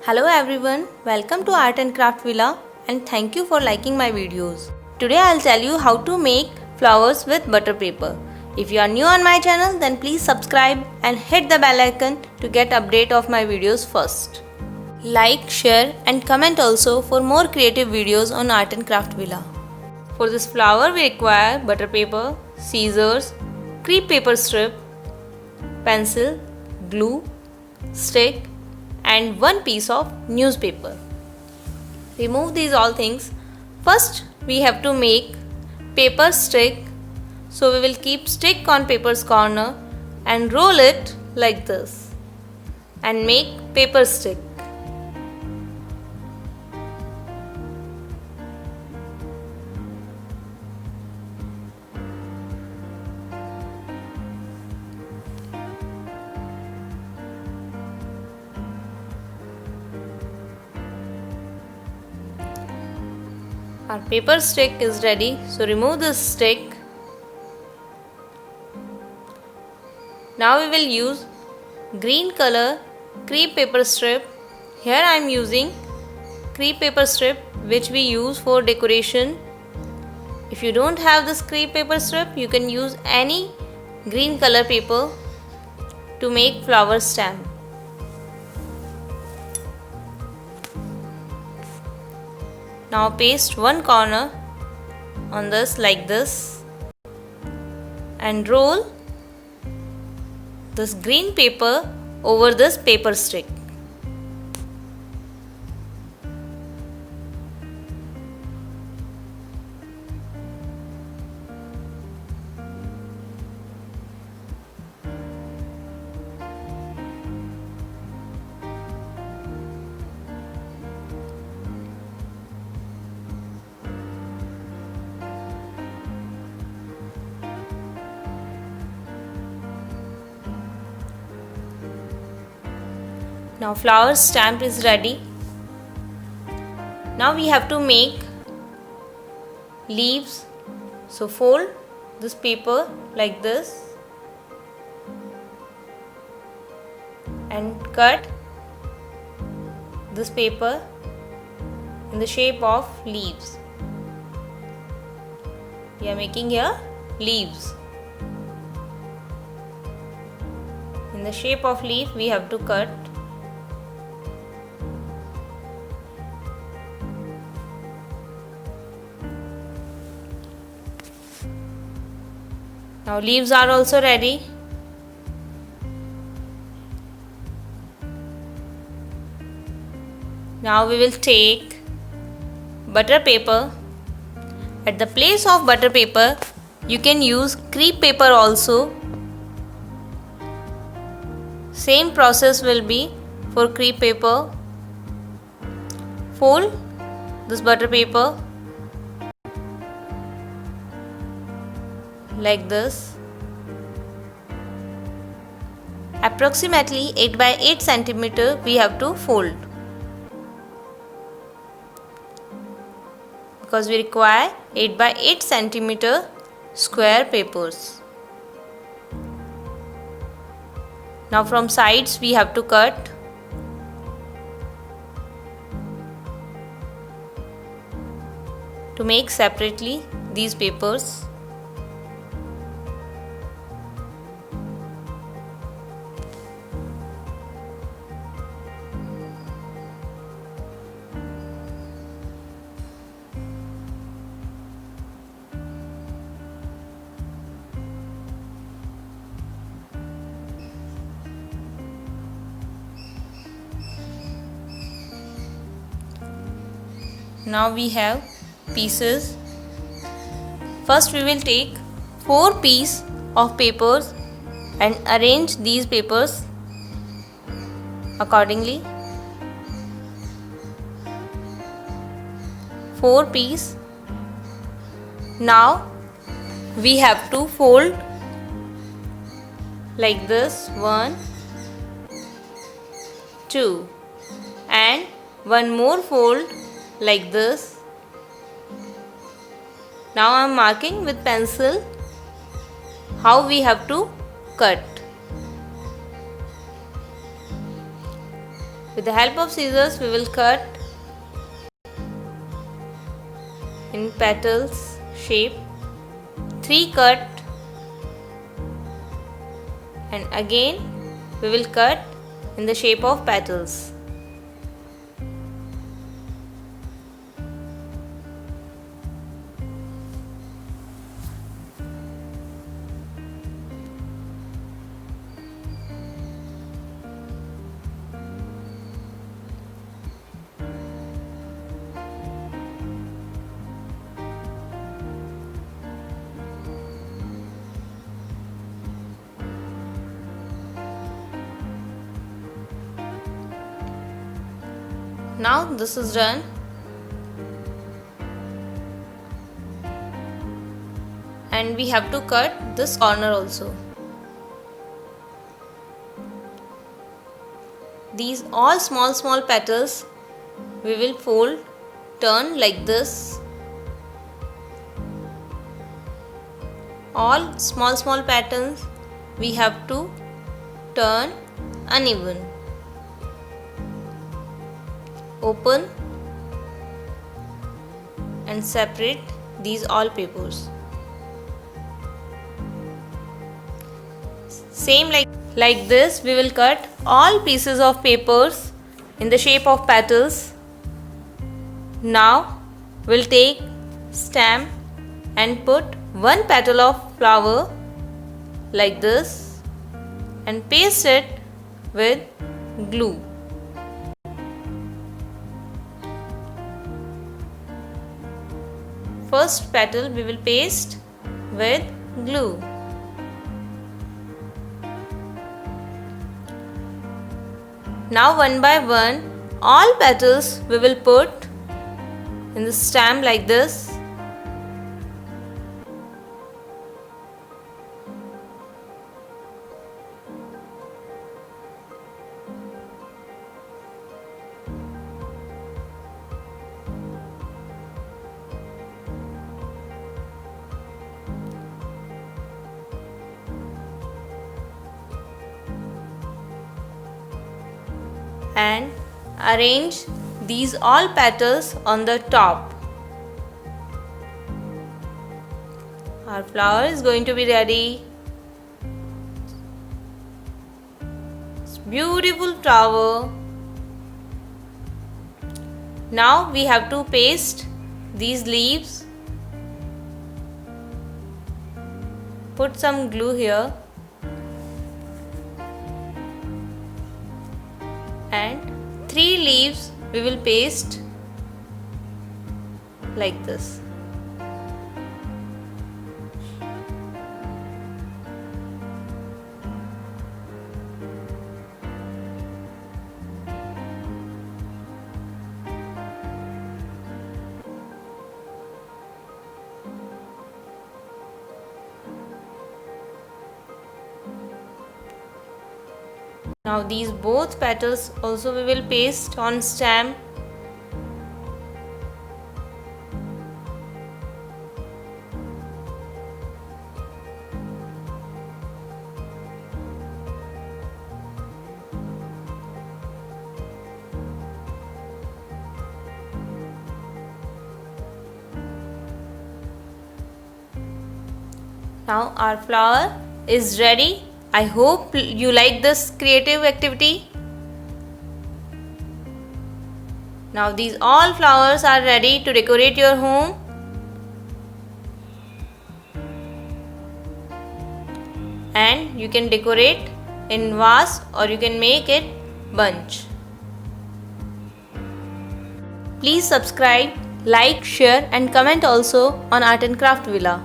Hello everyone, welcome to Art and Craft Villa and thank you for liking my videos. Today I'll tell you how to make flowers with butter paper. If you are new on my channel then please subscribe and hit the bell icon to get update of my videos first. Like, share and comment also for more creative videos on Art and Craft Villa. For this flower we require butter paper, scissors, crepe paper strip, pencil, glue, stick and one piece of newspaper. Remove these all things. First we have to make paper stick. So we will keep stick on paper's corner and roll it like this and make paper stick. Our paper stick is ready, so remove this stick. Now we will use green color crepe paper strip. Here I am using crepe paper strip which we use for decoration. If you don't have this crepe paper strip, you can use any green color paper to make flower stem. Now paste one corner on this like this and roll this green paper over this paper stick. Now flower stamp is ready. Now we have to make leaves. So fold this paper like this and cut this paper in the shape of leaves. We are making here leaves. In the shape of leaf we have to cut. Now leaves are also ready. Now we will take butter paper. At the place of butter paper, you can use crepe paper also. Same process will be for crepe paper. Fold this butter paper like this. Approximately 8 by 8 cm we have to fold because we require 8 by 8 cm square papers. Now from sides we have to cut. To make separately these papers. Now we have pieces. First we will take 4 pieces of papers and arrange these papers accordingly. 4 pieces. Now we have to fold like this 1, 2 and one more fold like this. Now I am marking with pencil how we have to cut. With the help of scissors, we will cut in petals shape, 3 cut, and again we will cut in the shape of petals. Now this is done. And we have to cut this corner also. These all small petals we will fold, turn like this. All small patterns we have to turn uneven. Open and separate these all papers. Same like this, we will cut all pieces of papers in the shape of petals. Now we'll take stamp and put one petal of flower like this and paste it with glue. First petal we will paste with glue. Now one by one all petals we will put in the stamp like this. And arrange these all petals on the top. Our flower is going to be ready. It's beautiful flower. Now we have to paste these leaves. Put some glue here. And 3 leaves we will paste like this. Now these both petals also we will paste on stamp. Now our flower is ready. I hope you like this creative activity. Now these all flowers are ready to decorate your home. And you can decorate in vase or you can make it bunch. Please subscribe, like, share and comment also on Art and Craft Villa.